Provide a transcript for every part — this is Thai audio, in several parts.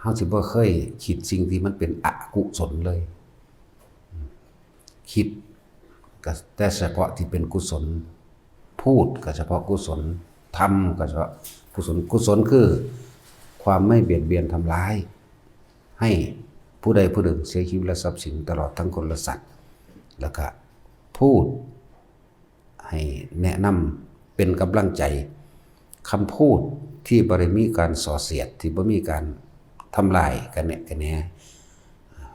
เฮาสิบ่เคยคิดสิ่งที่มันเป็นอกุศลเลยคิดก็แต่เฉพาะที่เป็นกุศลพูดก็เฉพาะกุศลทำก็เฉพาะกุศลกุศลคือความไม่เบียดเบียนทำร้ายให้ผู้ใดผู้หนึ่งเสียชีวิตและทรัพย์สินตลอดทั้งคนและสัตว์แล้วก็พูดให้แนะนำเป็นกำลังใจคำพูดที่บ่ได้มีการส่อเสียดที่บ่มีการทำลายกันแหน่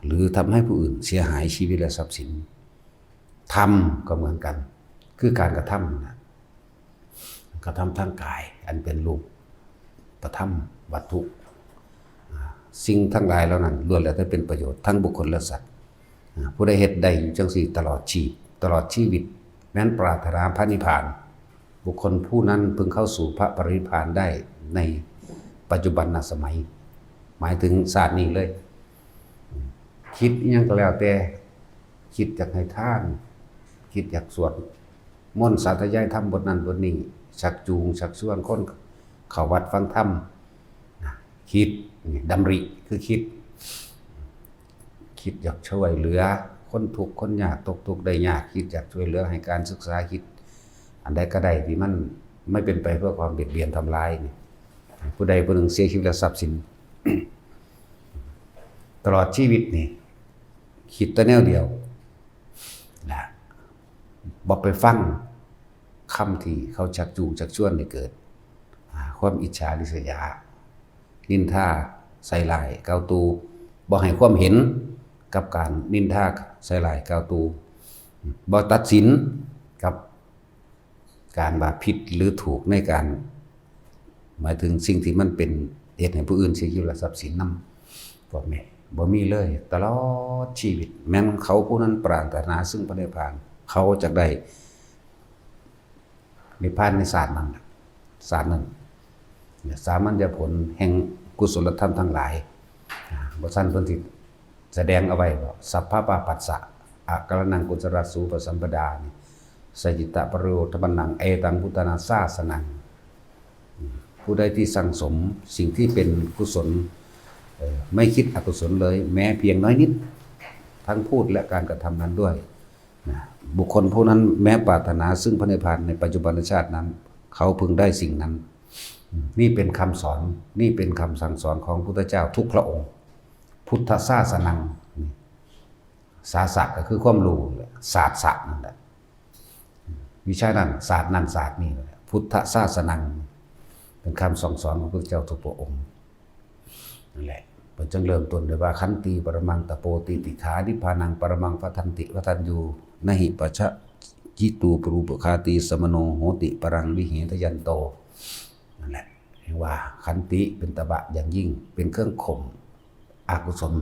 หรือทำให้ผู้อื่นเสียหายชีวิตและทรัพย์สินทำก็เหมือนกันคือการกระทำนะกระทำทางกายอันเป็นรูปประทับวัตถุสิ่งทั้งหลายเหล่านั้นล้วนแล้วแต่เป็นประโยชน์ทั้งบุคคลและสัตว์ผู้ใดเฮ็ดได้จังซี่ตลอดชีวิตแม้นปรารถนาพระนิพพานบุคคลผู้นั้นพึงเข้าสู่พระปรินิพพานได้ในปัจจุบันสมัยหมายถึงศาสตร์นี้เลยคิดอิหยังก็แล้วแต่คิดอยากให้ทานคิดอยากสวดมนต์สาธยายธรรมบทนั้นบทนี้ชักจูงชักชวนคนเข้าวัดฟังธรรมคิดดำริคือคิดอยากช่วยเหลือคนทุกข์คนยากตกทุกข์ได้ยากคิดอยากช่วยเหลือให้การศึกษาคิดอันใดก็ได้ที่มันไม่เป็นไปเพื่อความเบียดเบียนทำร้ายนี่ผู้ใดผู้หนึ่งเสียชีวิตและทรัพย์สิน ตลอดชีวิตนี่คิดแต่แนวเดียวนะบ่ไปฟังคำที่เขาชักจูงชักชวนให้เกิดความอิจฉาริษยานินทาใส่ร้ายกล่าวตูบ่ให้ความเห็นกับการนินทาใส่ร้ายกล่าวตูบ่ตัดสินกับการว่าผิดหรือถูกในการหมายถึงสิ่งที่มันเป็นเหตุให้ผู้อื่นเสียชีวิตและทรัพย์สินนำพวกนี้บ่มีเลยตลอดชีวิตแม้นเขาผู้นั้นปรารถนาซึ่งพระนิพพานเขาจะได้นิพพานในศาสตร์นั้นสามัญญผลแห่งกุศลธรรมทั้งหลายบ่ซั่นเพิ่นสิแสดงเอาไว้ว่าสัพพะปาปัสสะอะกรณังกุศลสูปสัมปดานี่สจิตตปริโยทปันนังเอตังพุทธนาสาสนังผู้ใดที่สั่งสมสิ่งที่เป็นกุศลไม่คิดอกุศลเลยแม้เพียงน้อยนิดทั้งพูดและการกระทำนั้นด้วยบุคคลผู้นั้นแม้ปรารถนาซึ่งพระนิพพานในปัจจุบันชาตินั้นเขาพึงได้สิ่งนั้นนี่เป็นคำสอนนี่เป็นคำสั่งสอนของพุทธเจ้าทุกพระองค์พุทธศาสนังศาสะก็คือความรู้ศาสตร์นั่นแหละวิชานั้นศาสตร์นั้นศาสตร์นี้พุทธศาสนังเป็นคำสั่งสอนของพระเจ้าทุกพระองค์นั่นแหละมันจึงเริ่มต้นด้วยว่าขันติปรมังตโปติติขานิพพานังปรมังพัทันติวัฏัญญูนหิปัชชะจิตูปรูปคาติสมโนโหติปรังวิเหทยันโตนั่นแหละเรียกว่าขันติเป็นตบะอย่างยิ่งเป็นเครื่องข่มอกุศล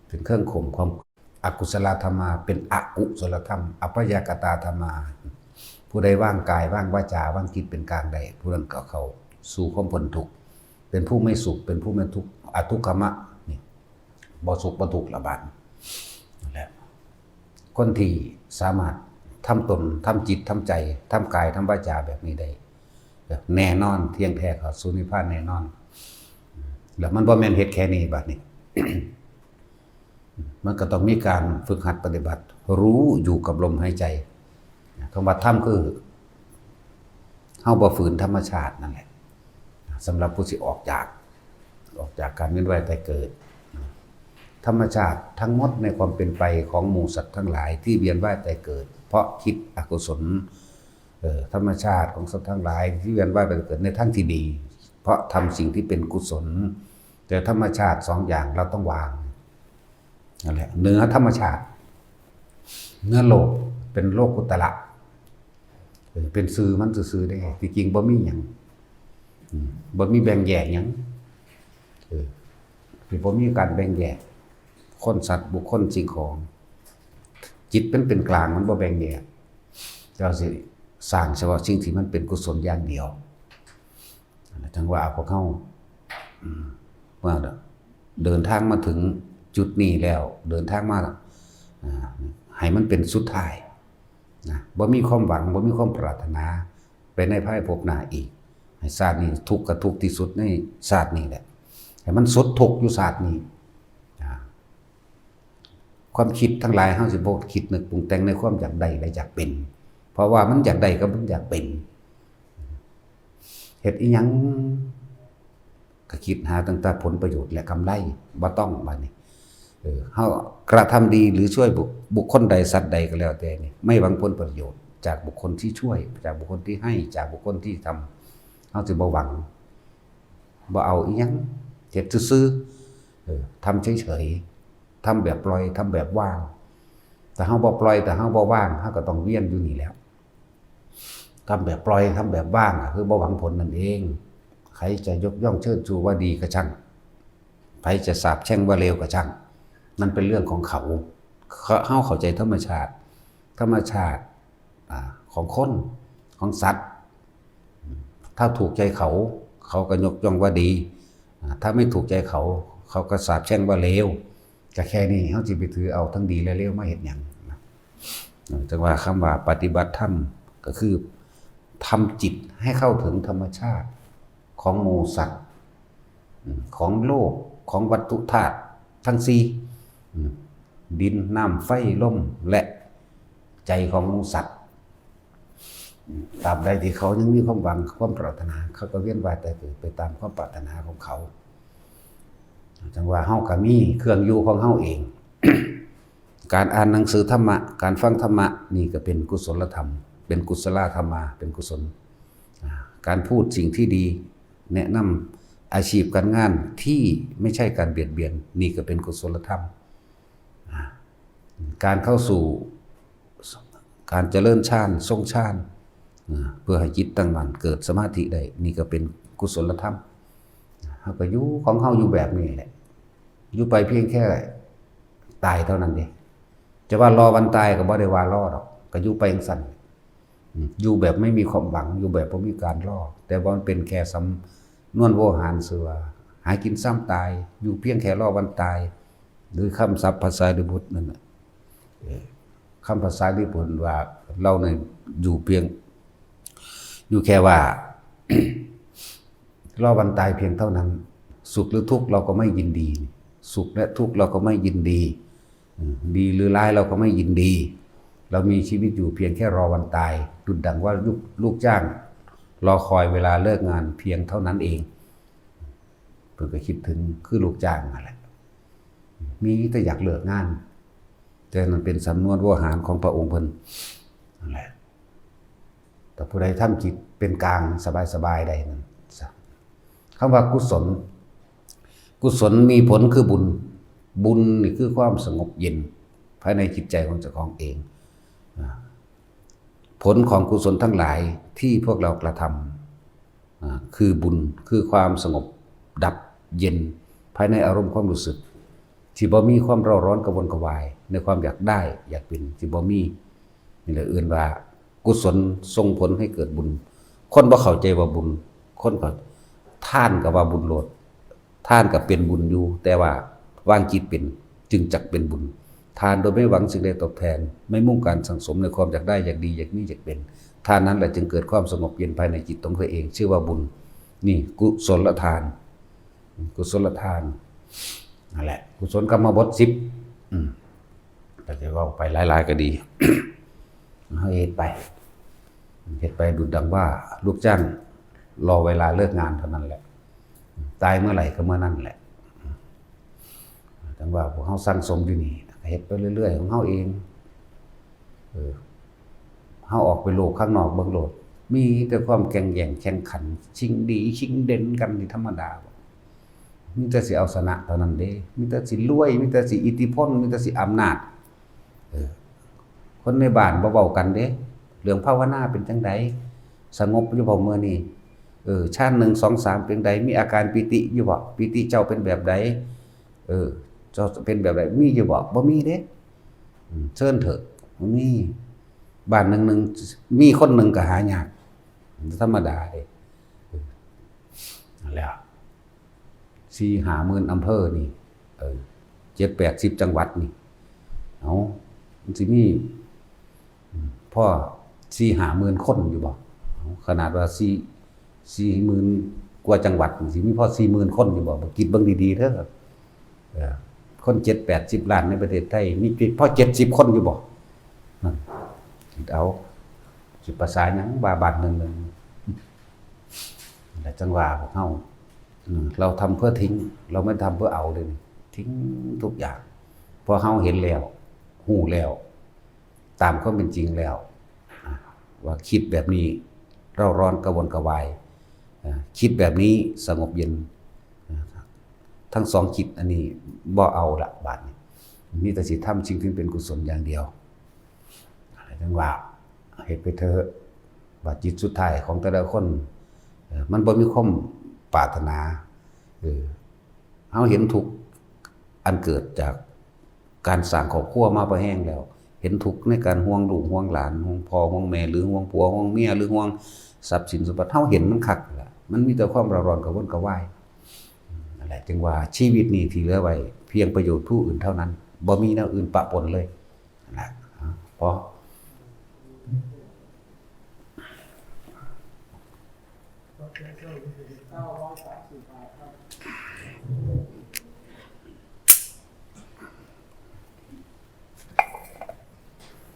เป็นเครื่องข่มความอกุศลธรรมาเป็นอกุศลธรรมอัพยากตาธรรมาผู้ใดว่างกายว่างวาจาว่างจิตเป็นกลางใดผู้นั้นก็เข้าสู่ความพ้นทุกข์เป็นผู้ไม่สุขเป็นผู้ไม่ทุกข์อทุกขมะนี่บ่สุขบ่ทุกข์ละบาดนั่นแหละคนที่สามารถทำตนทำจิตทำใจทำกายทำวาจาแบบนี้ได้แน่นอนเที่ยงแท้เข้าสู่นิพพานแน่นอนแล้วมันบ่แม่นเฮ็ดแค่นี้บัดนี้ มันก็ต้องมีการฝึกหัดปฏิบัติรู้อยู่กับลมหายใจคำว่าธรรมคือเฮาบ่ฝืนธรรมชาตินั่นแหละสำหรับผู้ที่ออกจากการเวียนว่ายตายเกิดธรรมชาติทั้งหมดในความเป็นไปของหมู่สัตว์ทั้งหลายที่เวียนว่ายตายเกิดเพราะคิดอกุศลธรรมชาติของสัตว์ทั้งหลายที่เวียนว่ายตายเกิดในทางที่ดีเพราะทำสิ่งที่เป็นกุศลแต่ธรรมชาติสองอย่างเราต้องวางนั่นแหละเหนือธรรมชาติเนื้อโลกเป็นโลกุตระเป็นซื่อมันซื่อได้ที่จริงบ่มีหยังบ่มีแบ่งแยกหยังบ่มีการแบ่งแยกคนสัตว์บุคคลสิ่งของจิตเป็นกลางมันบ่แบ่งแยกเราสิสร้างเฉพาะสิ่งที่มันเป็นกุศลอย่างเดียวจังว่าพวกเขาเมื่อเดินทางมาถึงจุดนี้แล้วเดินทางมาให้มันเป็นสุดท้ายนะบ่มีความหวังบ่มีความปรารถนาไปในภายภพหน้าอีกให้ชาตินี้ทุกข์กับทุกข์ที่สุดในชาตินี้แหละให้ ให้มันสุดทุกข์อยู่ศาสตร์นี้ความคิดทั้งหลายเฮาสิบ่คิดนึกปรุงแต่งในความอยากได้และอยากเป็น เพราะว่ามันอยากได้กับมันอยากเป็นเฮ็ดอีหยังก็คิดหาตั้งแต่ผลประโยชน์และกำไรบ่ต้องบัดนี้เฮากระทำดีหรือช่วยบุคคลใดสัตว์ใดก็แล้วแต่นี่ไม่หวังผลประโยชน์จากบุคคลที่ช่วยจากบุคคลที่ให้จากบุคคลที่ทำเฮาสิบ่หวังบ่เอาอีหยังเฮ็ดซื่อๆทำเฉยๆทำแบบปล่อยทำแบบว่างแต่เฮาบ่ปล่อยแต่เฮาบ่ว่างเฮาก็ต้องเวียนอยู่นี่แล้วทำแบบปล่อยทำแบบว่างคือบ่หวังผลนั่นเองใครจะยกย่องเชิดชูว่าดีก็ช่างใครจะสาปแช่งว่าเลวก็ช่างนั่นเป็นเรื่องของเขาเฮาเข้าใจธรรมชาติของคนของสัตว์ถ้าถูกใจเขาก็ยกย่องว่าดีถ้าไม่ถูกใจเขาก็สาปแช่งว่าเลวก็แค่นี้เฮาสิไปถือเอาทั้งดีและเลวมาเฮ็ดหยังจังว่าคำว่าปฏิบัติธรรมก็คือทำจิตให้เข้าถึงธรรมชาติของหมู่สัตว์ของโลกของวัตถุธาตุทั้งสี่ดินน้ำไฟลมและใจของหมู่สัตว์ตราบใดที่เขายังมีความหวังความปรารถนาเขาก็เวียนว่ายแต่เกิดไปตามความปรารถนาของเขาจังว่าเฮาก็มีเครื่องอยู่ของเฮาเอง การอ่านหนังสือธรรมะการฟังธรรมะนี่ก็เป็นกุศลธรรมเป็นกุศลธรรมะเป็นกุศลการพูดสิ่งที่ดีแนะนำอาชีพการงานที่ไม่ใช่การเบียดเบียนนี่ก็เป็นกุศลธรรมการเข้าสู่การเจริญฌานทรงฌานเพื่อให้จิตตั้งมั่นเกิดสมาธิได้นี่ก็เป็นกุศลธรรมเฮาก็อยู่ของเฮาอยู่แบบนี้แหละอยู่ไปเพียงแค่ตายเท่านั้นเองจะว่ารอวันตายก็บ่ได้ว่ารอดอกก็อยู่ไปจังซั่นอยู่แบบไม่มีความหวังอยู่แบบบ่มีการรอแต่ว่ามันเป็นแค่สำนวนโวหารซื่อว่าหากินซ้ำตายอยู่เพียงแค่รอวันตายหรือคำศัพท์ภาษาลิบุตรนั่นน่ะคำภาษาลิบุตรว่าเราเนี่ยอยู่แค่ว่า รอวันตายเพียงเท่านั้นสุขหรือทุกข์เราก็ไม่ยินดีสุขและทุกข์เราก็ไม่ยินดีดีหรือร้ายเราก็ไม่ยินดีเรามีชีวิตอยู่เพียงแค่รอวันตายดุจดังว่าลูกจ้างรอคอยเวลาเลิกงานเพียงเท่านั้นเองเพิ่นก็คิดถึงคือลูกจ้างนั่นแหละมีแต่อยากเลิกงานแต่มันเป็นสำนวนโวหารของพระองค์เพิ่นนั่นแหละแต่ผู้ใดทำจิตเป็นกลางสบายๆได้นั่นคำว่ากุศลมีผลคือบุญนี่คือความสงบเย็นภายในจิตใจของเจ้าของเองผลของกุศลทั้งหลายที่พวกเรากระทำคือบุญคือความสงบดับเย็นภายในอารมณ์ความรู้สึกที่บ่มีความเร่าร้อนกระวนกระวายในความอยากได้อยากเป็นที่บ่มีนี่แหละเอื่นว่ากุศลส่งผลให้เกิดบุญคนบ่เข้าใจว่าบุญคนก็ท่านก็ว่าบุญโลดท่านก็เป็นบุญอยู่แต่ว่าวางจิตเป็นจึงจักเป็นบุญทานโดยไม่หวังสิ่งใดตอบแทนไม่มุ่งการสังสมในความอยากได้อยากดีอยากมีอยากเป็นทานนั้นแหละจึงเกิดความสงบเย็นภายในจิตของตัวเองชื่อว่าบุญนี่กุศลทานนั่นแหละกุศลกรรมบท10แต่จะว่าไปหลายๆก็ดี ให้เฮ็ดไปดุจดังว่าลูกจ้างรอเวลาเลิกงานเท่านั้นแหละตายเมื่อไหร่ก็เมื่อนั้นแหละจังว่าพวกเฮาสั่งสมอยู่นี่เฮ็ดไปเรื่อยๆของเฮาเองเฮาออกไปโลกข้างนอกเบิ่งโลดมีแต่ความแข่งแย่งแข่งขันชิงดีชิงเด่นกันนี่ธรรมดามีแต่สิเอาชนะเท่านั้นเด้มีแต่สิรวยมีแต่สิอิทธิพลมีแต่สิอำนาจคนในบ้านบ่เว้ากันเด้เรื่องภาวนาเป็นจังไดสงบอยู่บ่มื้อนี้ชาติ1 2 3เป็นใดมีอาการปิติอยู่บ่ปิติเจ้าเป็นแบบใดเจ้าเป็นแบบใดมีอยู่บ่มีเด้เชิญเถอะบ่มีบ้านนึงมีคนหนึ่งก็หายากธรรมดาเด้นั่นแหละ4-5 หมื่นอำเภอนี่7-80 จังหวัดนี่เอามันสิมีพ่อ 4-5 หมื่นคนอยู่บ่ขนาดว่า4-40,000 กว่าจังหวัดสิมีพอ 40,000 คนอยู่บ่คิดเบิ่งดีๆเด้อคน7-80 ล้านในประเทศไทยมีพอ70 คนอยู่บ่นั่นคิดเอาสิภาษาหยังว่าบ้านหนึงแต่จังหวะพวกเฮาเราทำเพื่อทิ้งเราไม่ทำเพื่อเอาเลยทิ้งทุกอย่างเพราะเฮาเห็นแล้วฮู้แล้วตามความเป็นจริงแล้วว่าคิดแบบนี้เร่าร้อนกระวนกระวายคิดแบบนี้สงบเย็นทั้งสองคิดอันนี้บ่เอาละบาดนี้มีแต่สิทำสิ่งที่เป็นกุศลอย่างเดียวจังว่าเฮ็ดไปเถอะว่าจิตสุดท้ายของแต่ละคนมันบ่มีความปรารถนาเฮาเห็นทุกข์อันเกิดจากการสร้างครอบครัวมาบ่แห้งแล้วเห็นทุกข์ในการห่วงลูกห่วงหลานห่วงพ่อห่วงแม่หรือห่วงผัวห่วงเมียหรือห่วงทรัพย์สินสมบัติเฮาเห็นมันคักล่ะมันมีแต่ความเร่าร้อนกระวนกระวายนั่นแหละจึงว่าชีวิตนี้ที่เหลือไว้เพียงประโยชน์ผู้อื่นเท่านั้นบ่มีแนวอื่นปะปนเลยนั่นแหละพอ930 บาทครับ